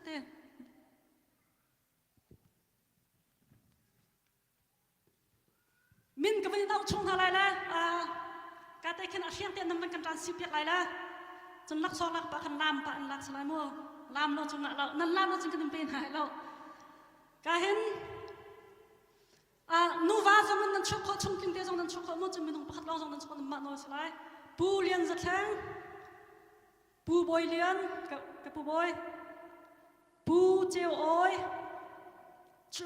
ទេមានកវីដល់ឈុងថាឡៃឡាកាតែခင်អសៀងតែនឹងកាន់តានស៊ីពីឡៃឡាចន្លកសលកបាក់ឡាំបាក់ឡាក់ស្លាយមកឡាំនោះចង្ណាក់ឡោណឡាំនោះចង្កនឹងពេលហើយឡោកាហិនnu va zong nan chok kho chung king te zong nan chok kho mo chim minung pakhat lo zong nan chok ma no slai pu lian za thang pu boy lian ka pu boy pu cheu oi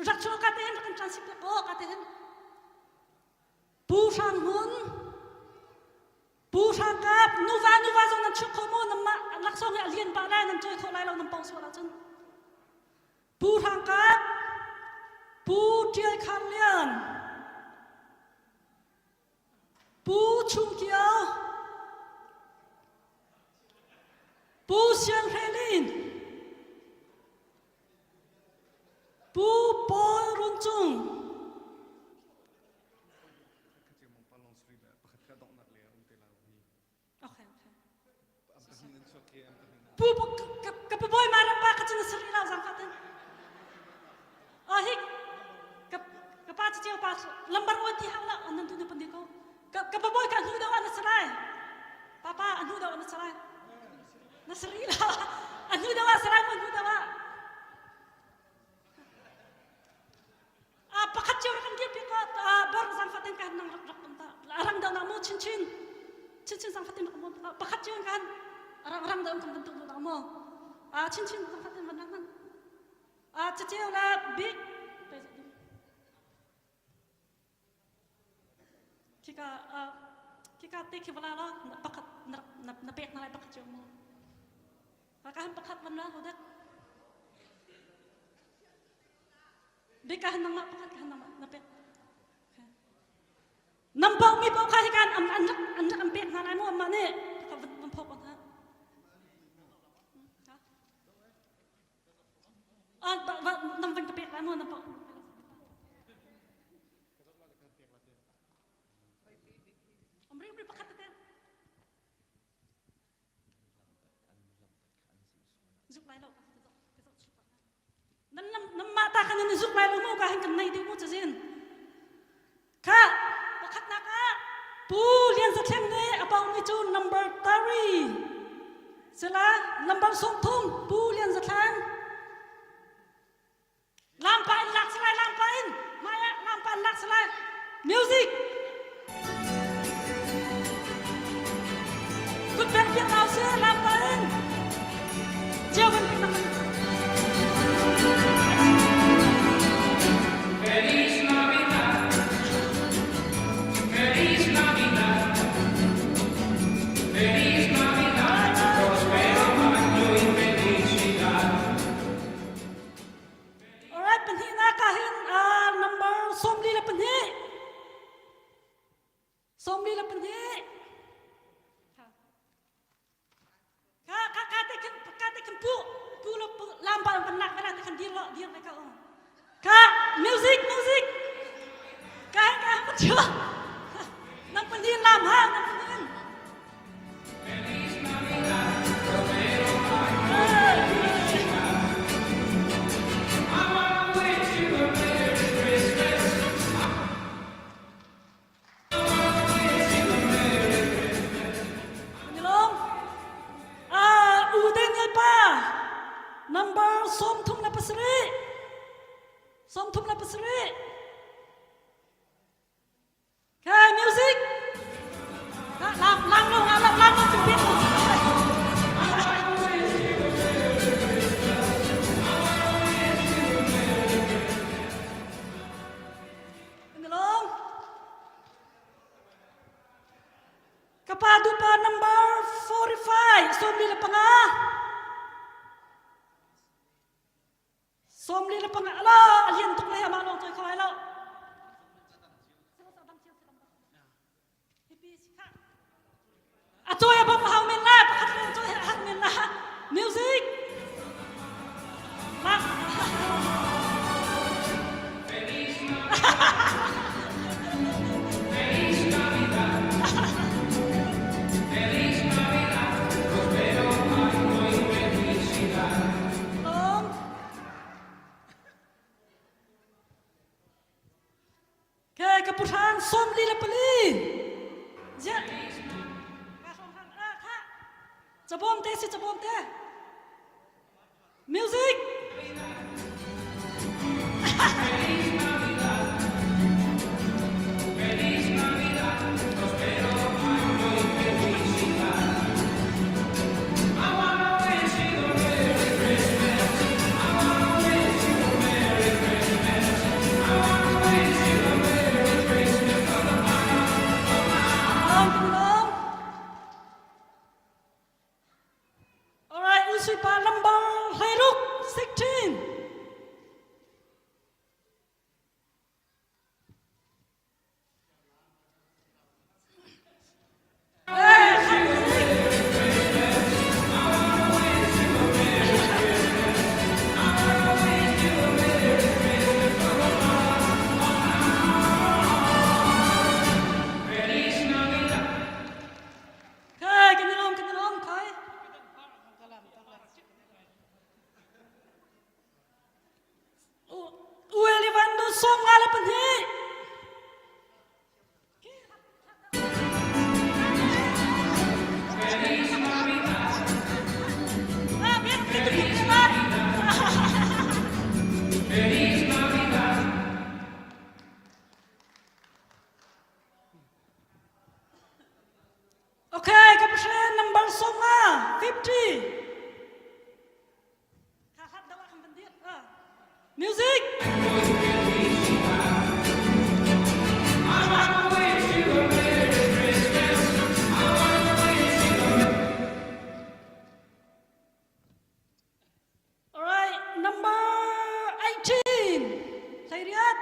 rak chok ka te hen kan transip ko ka te hen pu sang hun pu sang kap nu va zong nan chok kho mo nam ma lak song ya lian ba lai nan choi kho lai lo nam pong so la chen pu sang kap pu tiai khan lian pu chung kiao pu xiang helin pu boy run chung pu ka boy marang ba ka chin sri lao sang khaten hik pa chiu pa lambar oi ti hang la anan tu ne pandi ko ka boy ka hu da wan sarai papa anu da wan sarai na sri la anu da wa sarai mo anu da wa pakhat chiu kan ge pi ko bar sang faten kan nang rak ta arang da na mo chin sang faten mo pakhat chiu kan arang da kan tu da mo chin sang faten man nang chiu la big Kika take wala la pakat na pek na lai pakat yung mo. Pakahan pakat man la hodak. Di kahan nang pakat kahan nang na pek. Nampaw mi po kahikan andak ang pek na lai mo amma ni. Nampaw ko na. Nampang ka pek lai mo nampaw. Nam mata kan ni zuk lai lo mo ka hin kan nai de mo chajin kha pakhat na ka pu lian sa thleng ne apang mi chu number 30 sela number som thum pu lian sa thlang lam pa in lak slai lam pa in maya lam pa lak slai music good band pian lao se lam pa in chiao ban pin nam Feliz Navidad, Feliz Navidad, Feliz Navidad, prospero año y felicidad. Alright, penhi na kahin number somli la penhi ka te kan pu lo lampa panak kana te kan dir na ka ka music ka chưa nang penhi lam ha nang penhi Feliz Navidad, prospero año y felicidad. I wanna wish you a Merry Christmas. I wanna wish you a Merry Christmas. Nilong uden yal pa number som thum na pasri ka music ka lam lo pipit Nilong kapadu pa number 45 somli la panga ala alien tuk le ma lo toi khoi lo Atoy abang mahal min la pakat min toy hat min la music ma Feliz Navidad, Feliz Navidad, Feliz Navidad, prospero año y felicidad. putang som li la pali ja Jabom te si jabom te music Alright, Usipa number Hairuk 16. Som ngala penhi. Okay, kapasya number songa 50. Kahat dawa kang bandit. Music. Alright, number 18. Saya lihat.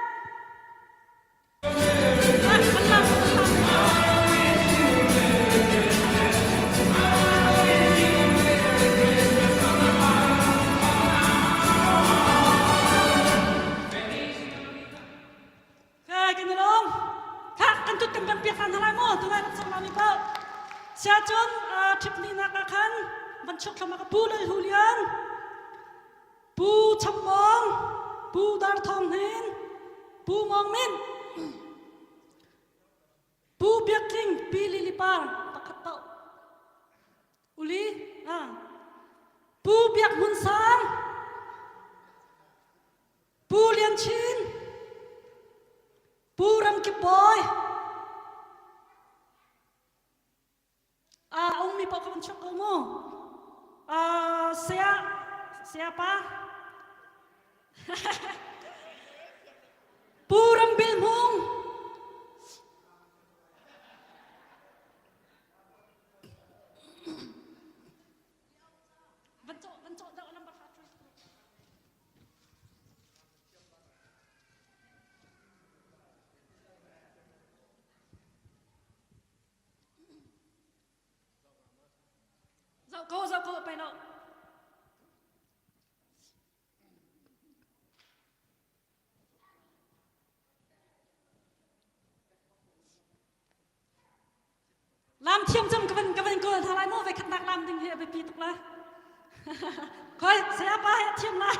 Saya John trip ni nak akan mencuk sama ke bulan Julian, bu Chambong, bu Dar Thong Hin, bu Mong Min, bu Biak King, pi Lilipar, pakat tau, uli, bu Biak Mun Sang, bu Lian Chin, bu Ram Kip Boy. Ông mi pak kawan cakap mo. Siapa? Puram Bilmung. Bentuk dah nombor 1. Dạo cô bài nọ. Làm thiêm châm cái vấn cô thằng lại mua về khăn đặc làm tình hệ về pi tục là. Coi sẽ ba thiêm lại.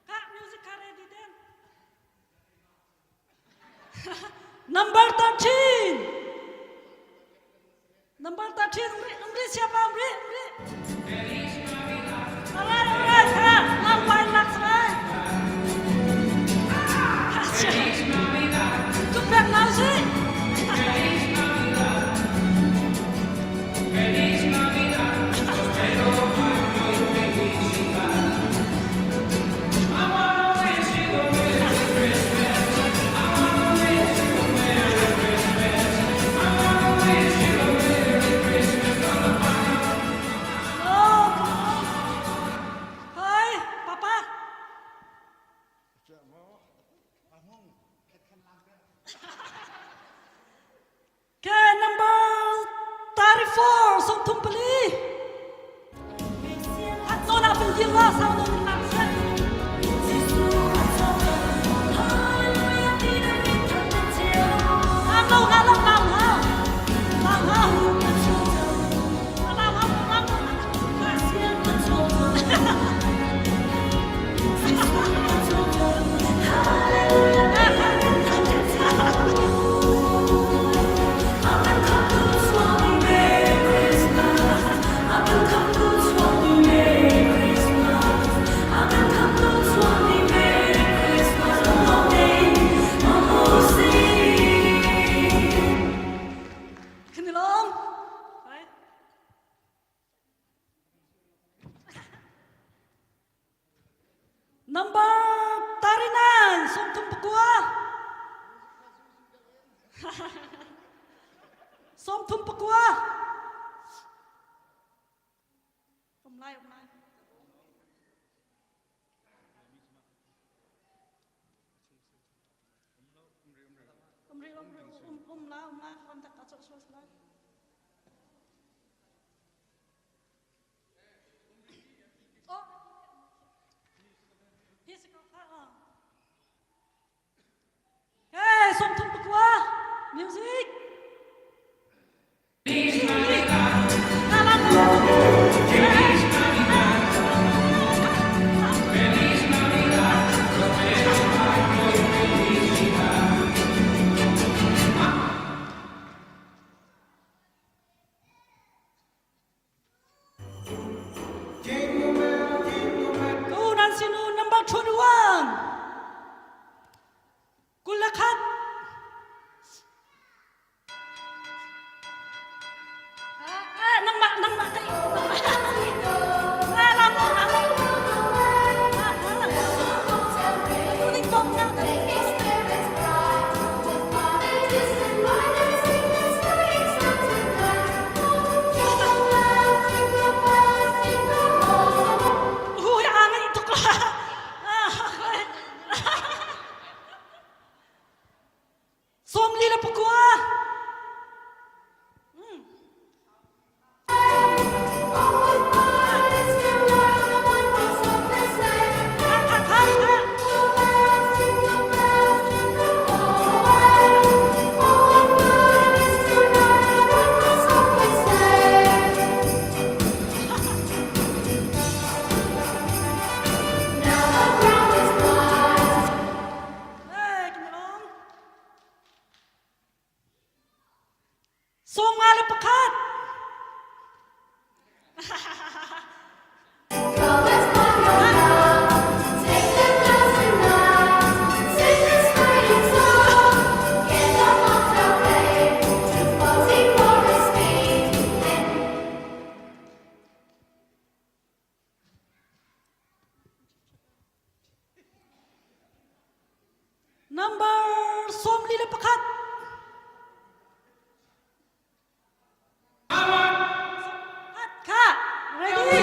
Các music ready then. Number 13. Number 13, Umri siapa Umri? Alright, lampai nak serai. Kupek now sih. Number 39 Somthung Pakua Somthung Pakua Ông lai Ông ta cả chỗ lai Hey, Somthung Pakua Music Go Nancy number 21 Gulakat nang matay Som lila Pakua Song ala pakat Number Som lila pakat Ka ready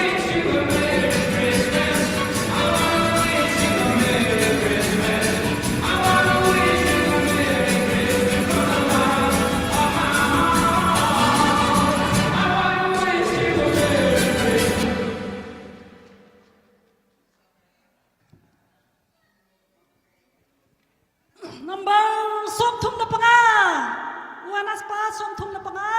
Number Somthung na panga Wanas pa Somthung na panga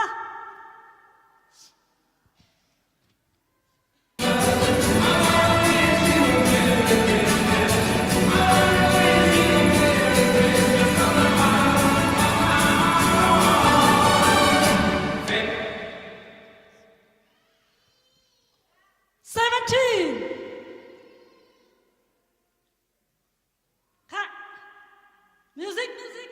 Music, music.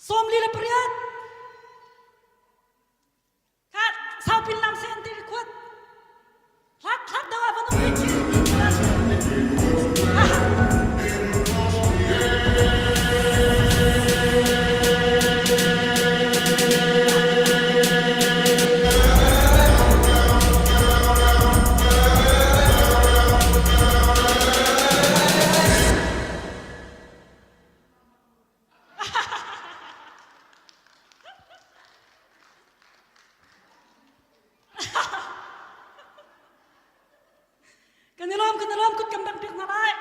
Som lila periat. Kat, sao pin lam sen ti kuat. Lat daw apa tu? Kanilam kut kembang pik narai.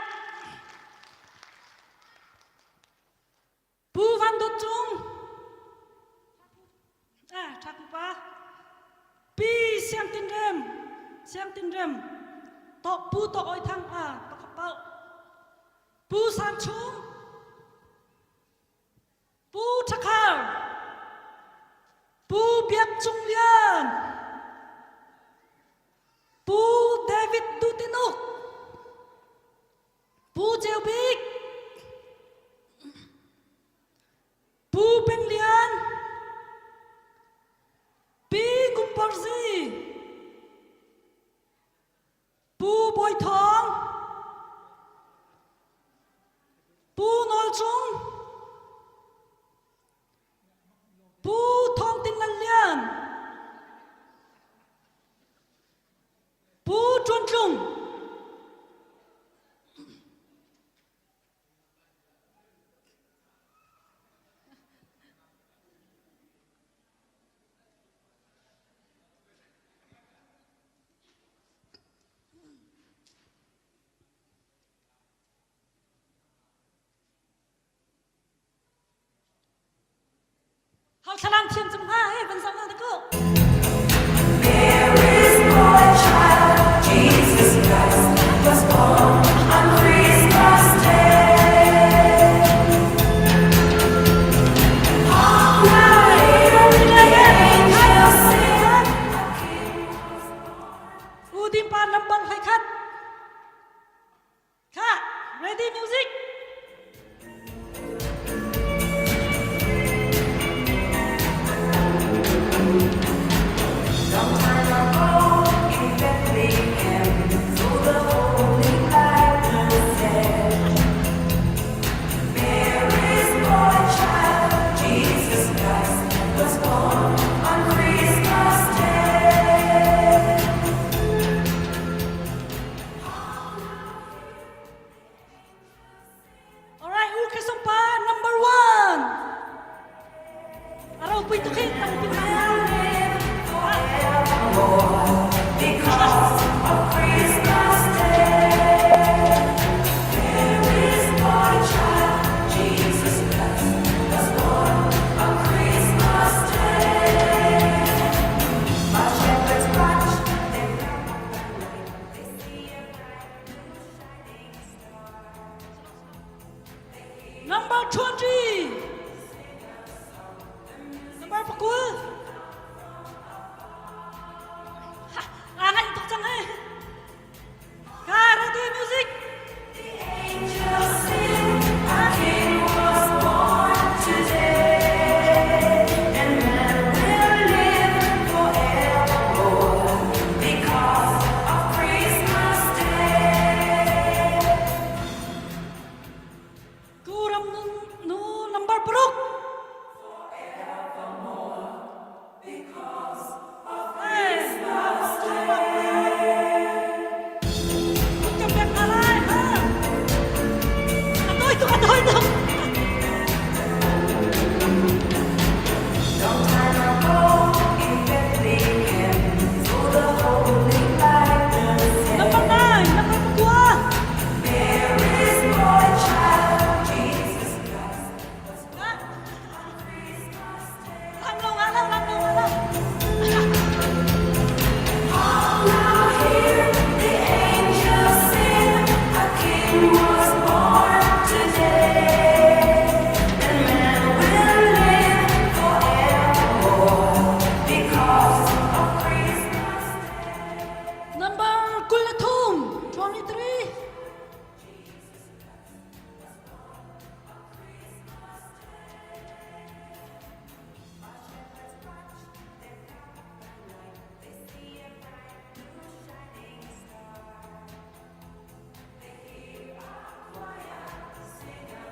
Bu van dut chung. Thakupa. Pi siang tin rem. Tok pu tok oi thang tok kapau. Bu san chung. Bu thakar. Bu biak chung lian. Bu David Dutinuk. Bu Jelbik bồi thong Bù nol chung Bù thong tin lan lian Bù chuan chung Hào khả năng thiên chấm ha, vẫn sáng hơn thế cơ. There is boy child, Jesus Christ was born on Christmas Day. Hark now, hear the angels sing, a King was born. Udim pa number hai khat. Kha, ready music. Long time ago in Bethlehem, through the holy Bible said, Mary's boy child, Jesus Christ, was born on Christmas Day. Alright, okay song pa number 1. Araw po ito kay tang pinaya. Because of Christmas Day, Mary's boy child, Jesus Christ, was born on Christmas Day. While shepherds watch their flock by night, they see a bright new shining star. Number 20. Number pakul. Angan ito chang hai. Ka, ready music. The angels sing, a King was born today, and man will live forevermore because of Christmas Day. Kuram nu number peruk. Long time ago in Bethlehem, through the holy Bible said, Number 9, number 2. Mary's boy child, Jesus Christ, was born on Christmas Day. Hark now, hear the angels sing, a King was born today, and man will live forevermore because of Christmas Day. Number Kulatum, 23.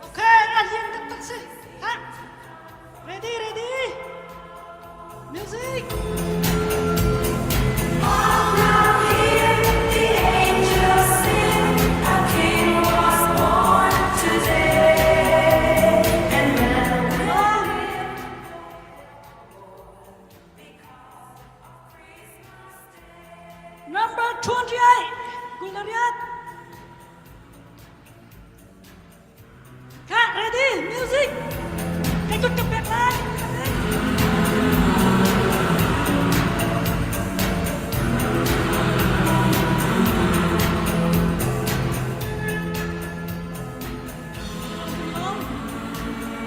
Okay, alien tak sih. Ha? Ready, ready. Music. Hark now, hear the angels sing, a King was born today, and man will live because of Christmas Day. Number 28. Gulariat. Kak, ready, music. Ikut kepek lagi.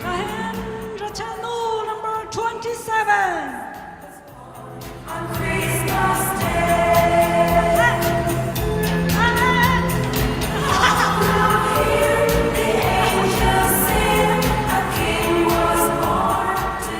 Kahen Rachanu, number 27. On Christmas Day, now hear the angels sing, a King was born today.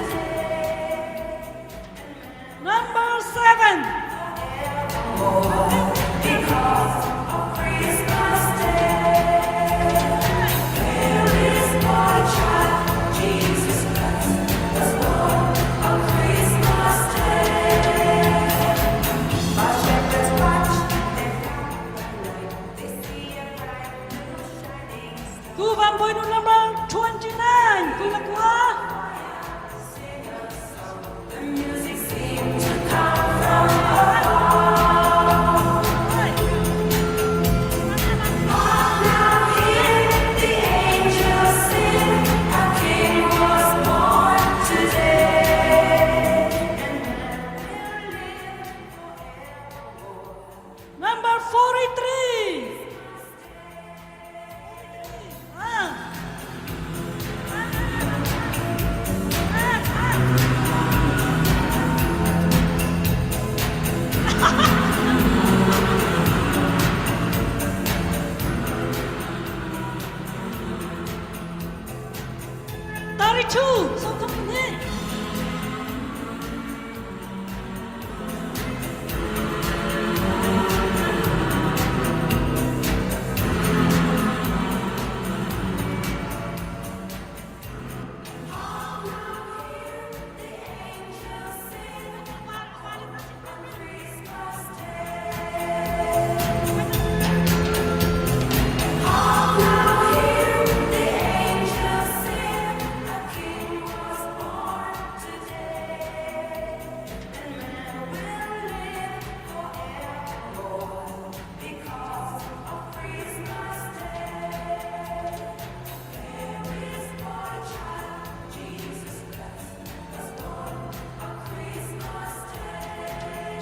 boy number 29. Kulakwa. The music seemed to come from above. Now hear the angels sing, our King was born today. Number 43. Tarichu, 성성님.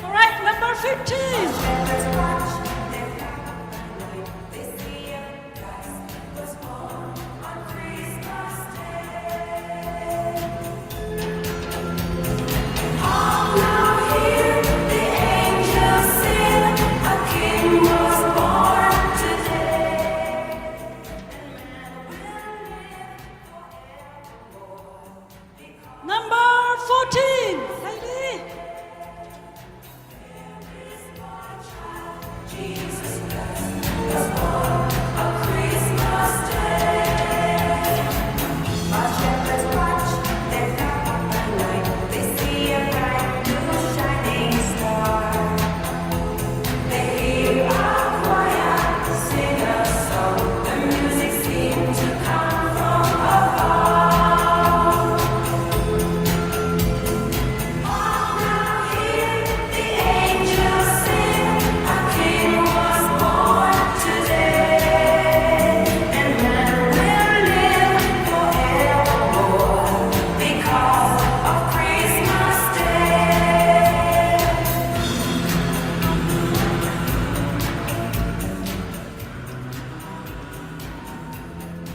All right, number 15. Number 14. Lady.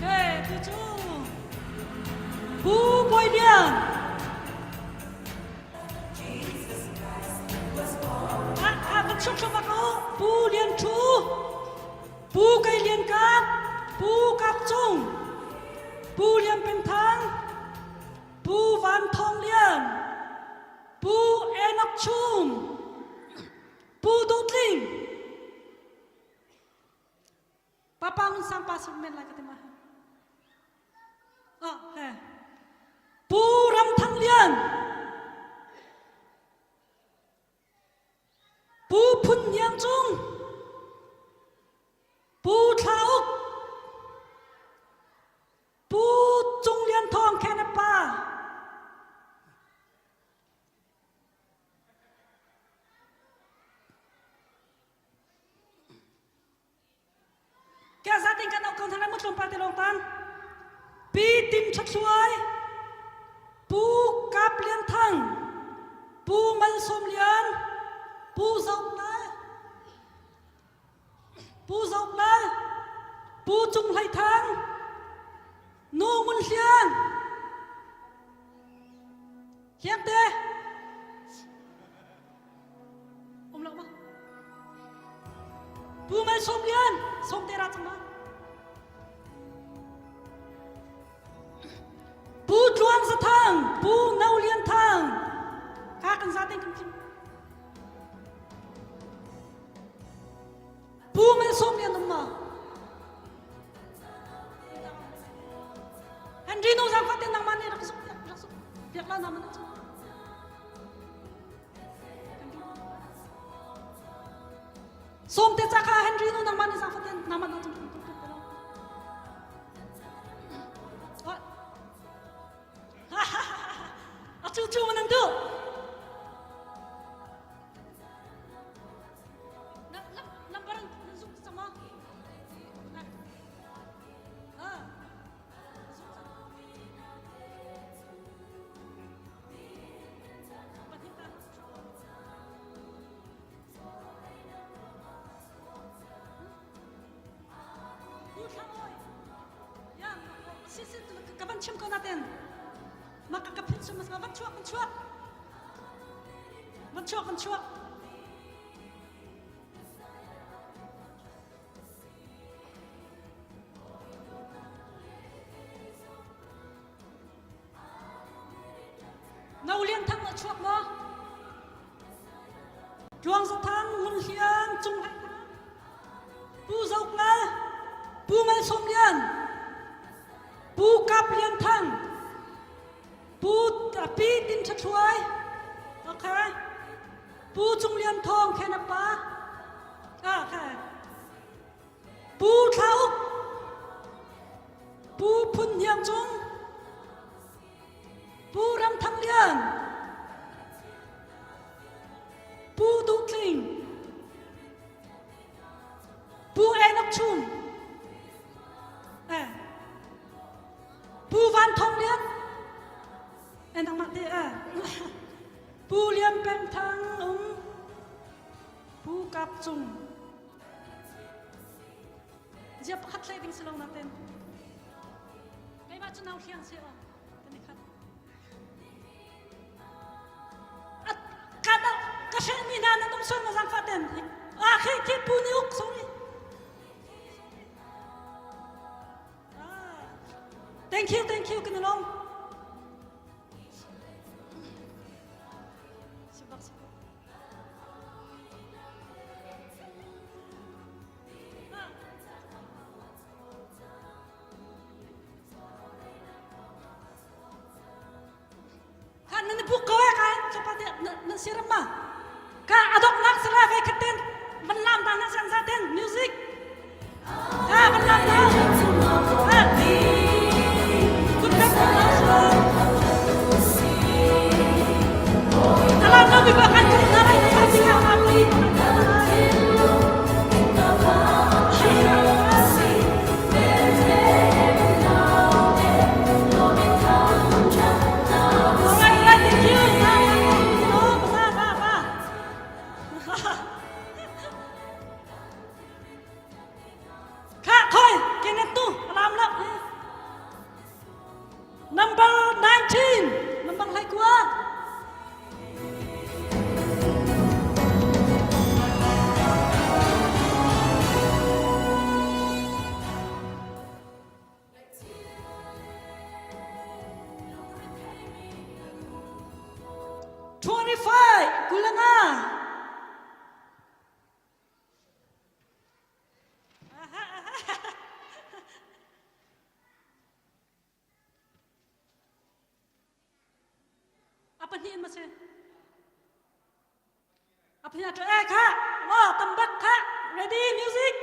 Okay, tujuh. Bu Boydian. Vẫn chúc cho bác cô. Bu Liên Chú. Bu Cây Liên Cáp. Bu Cáp Trung. Bu Liên Bình Thắng. Bu Văn Thông Liên. Bu Enoch Chung. Bu Đốt Linh. Papa mun sampai semen lagi tema. Oh, Bu Ram Thang Lian. Bu Phun Yang Chung. Bu Tha Úc. Bu Chung Lian Thong Kenepa. Kaya sa ating kanok kung tanay mo tlong pati long tan. Pi tim chat suay. Bu kap lian thang. Bu man som lian. Bu zaup lai. Bu zaup lai. Bu chung lai thang. Nu mun lian. Hiệp tê. Lạc ba. Bu man som lian. Som tê ra chăng ba. Bu chuang sa thang, bu nau lian thang. Ka kan sa ting kim. Bu man som lian ma. Henry no sang fatin nang mani rak sok. Biak la naman aja. Som te chaka Henry no nang mani sang fatin naman aja. จู่ๆมันนั่งดูน้ำbarang nusuk sama Sisit kapan cium kau naten maka kapit sama sama bancuak nau lian thang na chuak mo juang sa thang mun hian chung hai pu zau na pu mai som lian pu kap lian thang pu pi tin cha chuai okay pu chung lian thong khen pa okay pu thau pu phun hiang chung pu ram thang lian pu du kling pu enok chun pu van thong lian enang mat de pu liam pen thang pu kap chung dia pakhat lai ding silong natin kay ba chu naw hiang si tani khat at kada kasi ni na tum son na sang faten khi ki pu ni uk sorry thank you kinalong buka kan seperti nasiram mah ka adok nak serah kayak keten melam tanah sansaten music melam dah good back kalau nabi bahkan cerita lain pasti kami Number 19 Number hai gua apa ni masih apa ni ada kak wah tembak kak ready music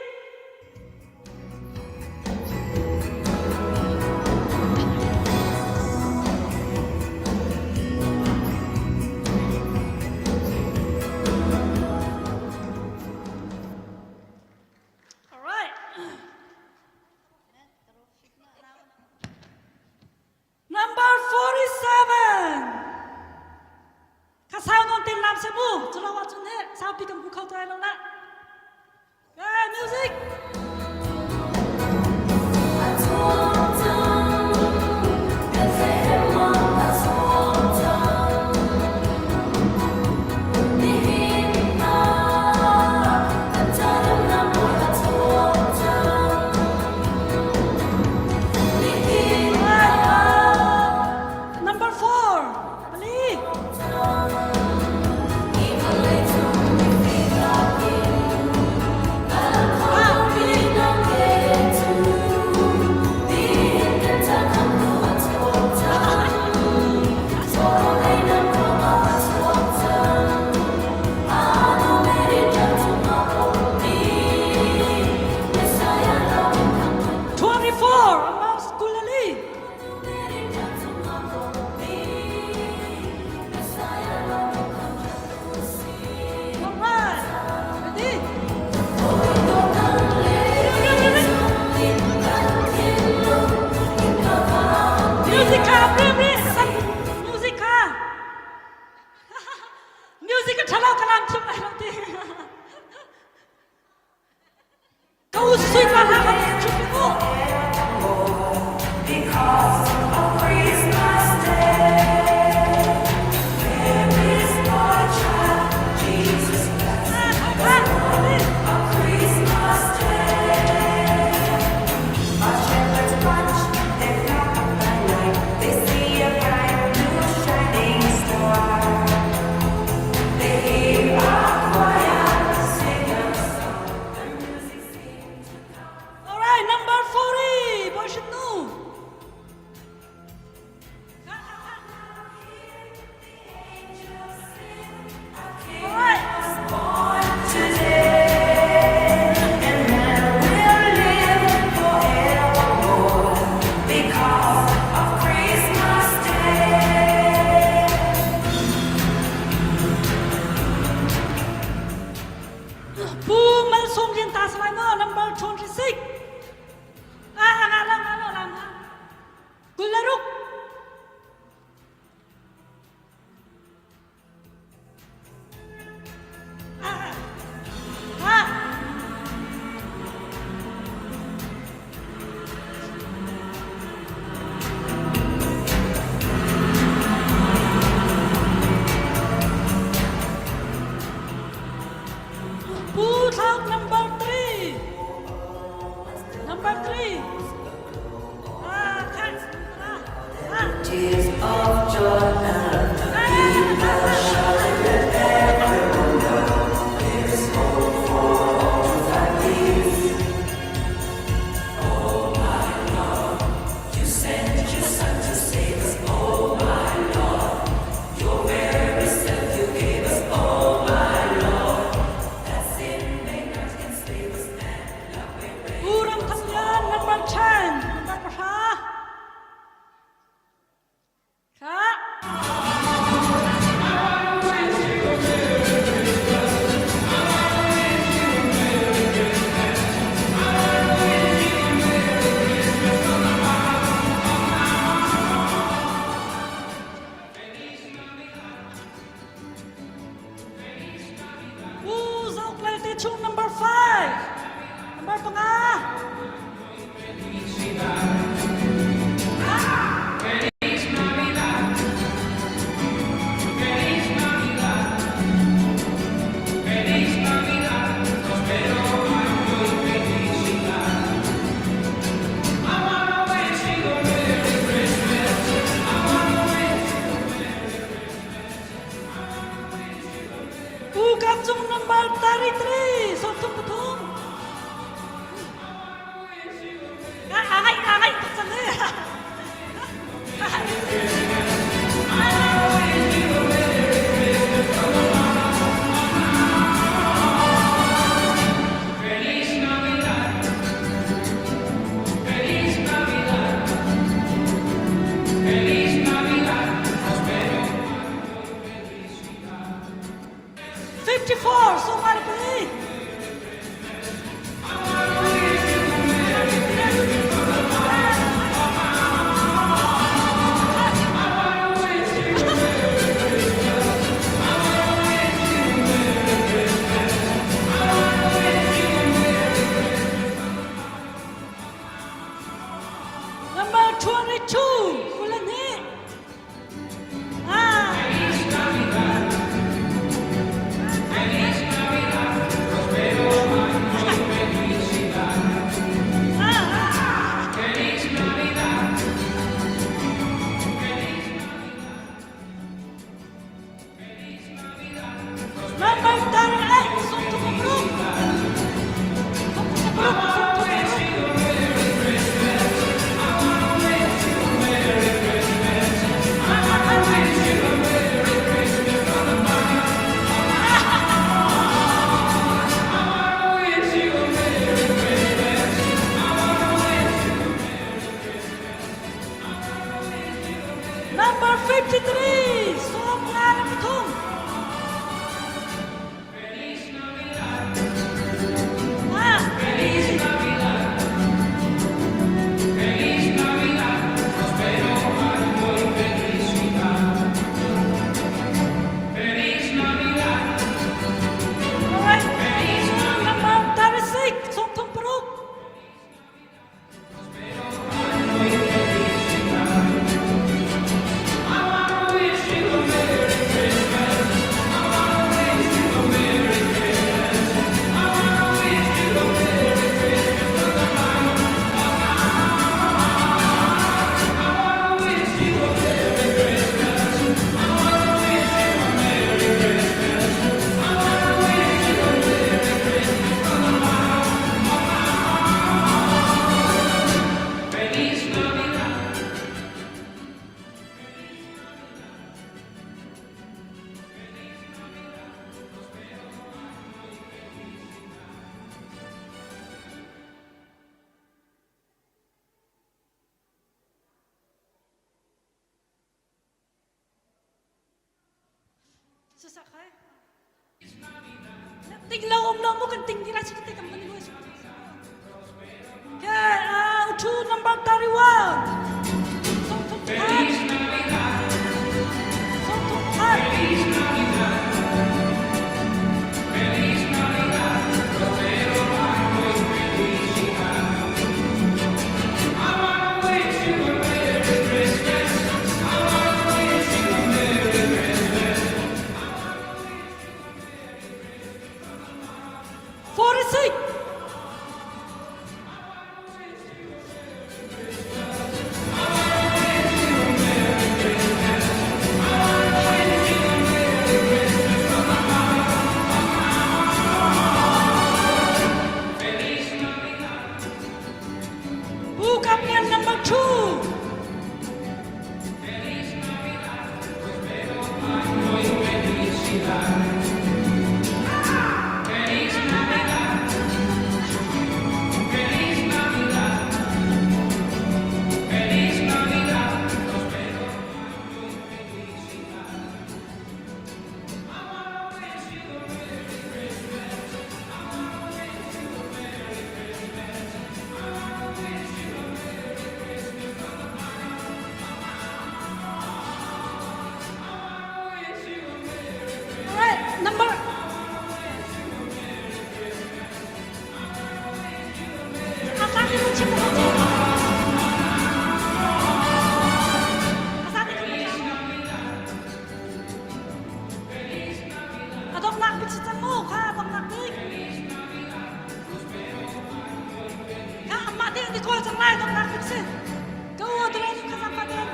alright number 47 sao non tin làm sẽ bu cho nó vào chân hết sao bị cầm cũng không tay đâu nè sweet Valhalla Chupiku. Because of Christmas Day, there is for a child, Jesus Christ. On Christmas Day, our shepherds watch their flock by night. They see a bright new shining star. They hear a choir sing a song. The music seems to come. All right, number 40. Boy should know. All right. Boom, mal song liên ta slimer number 26. Làm. Gularuk. Boo talk number 3. Number 3. Tears of joy and people shouting, let everyone know there is hope for all that live. Oh my Lord, you sent your Son to save us. Oh my Lord, your very self you gave us. Oh my Lord, that sin made us can save us and love we pray. Urang Thapyan number 10. Number ประชาค่ะ Who's out play tune number 5? Number 5. Who comes on number 33? So tung tung. Ay, sandali. Fifty-four, so Marpali. Number 22, Kulani. Number 38, Sonto Kubruk. Sonto Kubruk. sakay. Tinglaw mo kan tinggira sa kita kan manigo sa. Okay, to number 31. Number 2. Number Asani mo siya po kasi. Asani ko siya. Adok nakbit si Tang mo, ka adok nakbit. Ka amati hindi ko sa ngay adok nakbit si. Go adre yung kasampatin.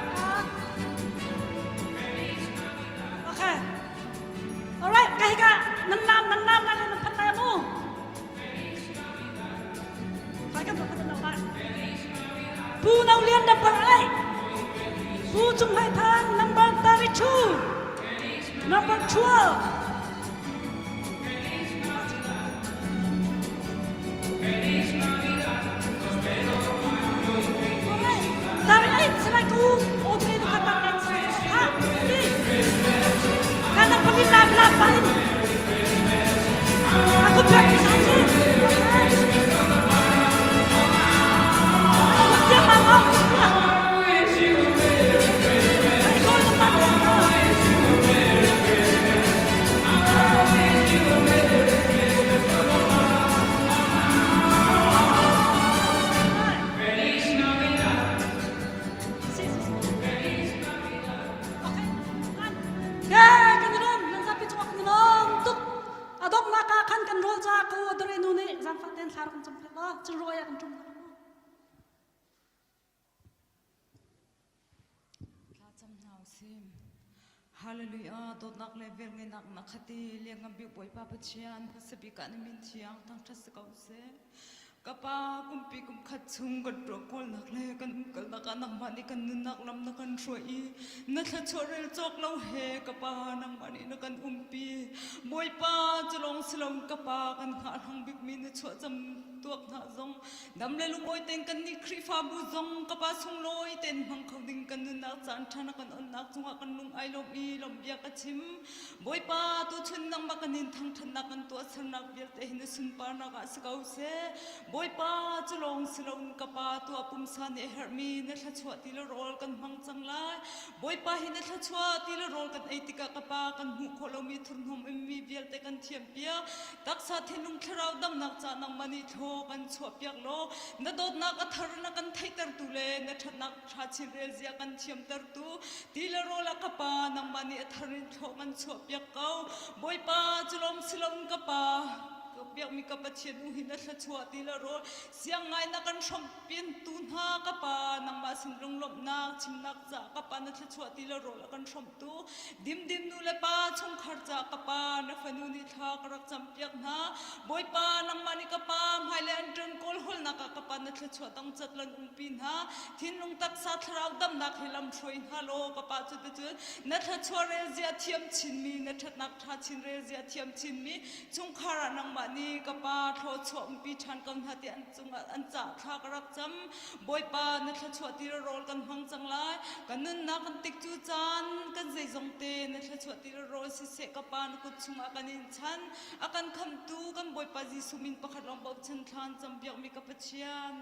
Okay. Alright, kahit ka nanam na rin ang patay mo. Kahit ka patay na ba? Pu nau lian number 8. Pu chung hai thang number 32. Number 12. Alright, 38, sila ko. Audrey no katang next. Ha? Hindi. Karena pemilah-milah aku practice aja. Dia mau. Adok nakakan kan roja ko adore nune exam faten thar kan chum la chroya kan chum ka cham nau sim hallelujah dot nak level nge nak nakhati leng am bi boy pa pachian pasabi kan min chiang tang thas ka se kapa kumpi kum khatsung kan prokol nak le kan kal nak anang mani kan nak lam nak kan roi na thla chorel chok lo he kapa nang mani na kan umpi boy pa chlong slong kapa kan kha hang bik min chho cham tuak na zong dam le lu boy ten kan ni khri fa bu zong kapa sung loi ten hang khau ding kan nak chan thana kan on nak chunga kan lung ai lom i lom bia ka chim boy pa tu chun nang ma kan in thang than nak kan to san nak bia te hin sun pa na ka skau se boy pa chlong slong kapa tu apum san e hermi na thla chwa ti lo rol kan hang chang lai boy pa hin thla chwa ti lo rol kan ai tika kapa kan hu kholomi thun hom mi bial te kan thiam pia taksa thinung thrau dam nak cha nang mani tho kan chwa piak lo na dot na ka thar na kan thai tar tu le na that nak tha chin rel zia kan thiam tar tu ti lo rol kapa nang mani tharin tho kan chwa piak kau boy pa chlong slong kapa biak mi ka pathian u hin a thla chua ti la ro siang ngai na kan thom pin tu na ka pa nang ma sin rong lop na chim nak cha ka pa na thla chua ti la ro la kan thom tu dim nu le pa chung khar cha ka pa na fanu ni tha ka rak cham piak na boy pa nang mani ka pa mai le an tren kol hol na ka pa na ทะชวต้องจัดลันปีนฮะทินลงตักซาทราวดำนักให้ลำช่วยฮัลโหลกับป้าจุดจุดนัทชวเรเซียเทียมชินมีนัทนักทาชินเรเซียเทียมชินมีจุงคารานังมานีกับป้าโทชวปีชันกันฮัติอันจุงอันจ่าทากรักจำบอยป้านัทชวตีโรลกันหังจังไรกันนึนนักกันติกจูจานกันใจจงเตนัทชวตีโรลสิเสกับป้านุกุจุงอากันอินชันอากันคำตูกันบอยป้าจิสุมินประคัดลองบอกฉันทานจำเบียงมีกับเชียน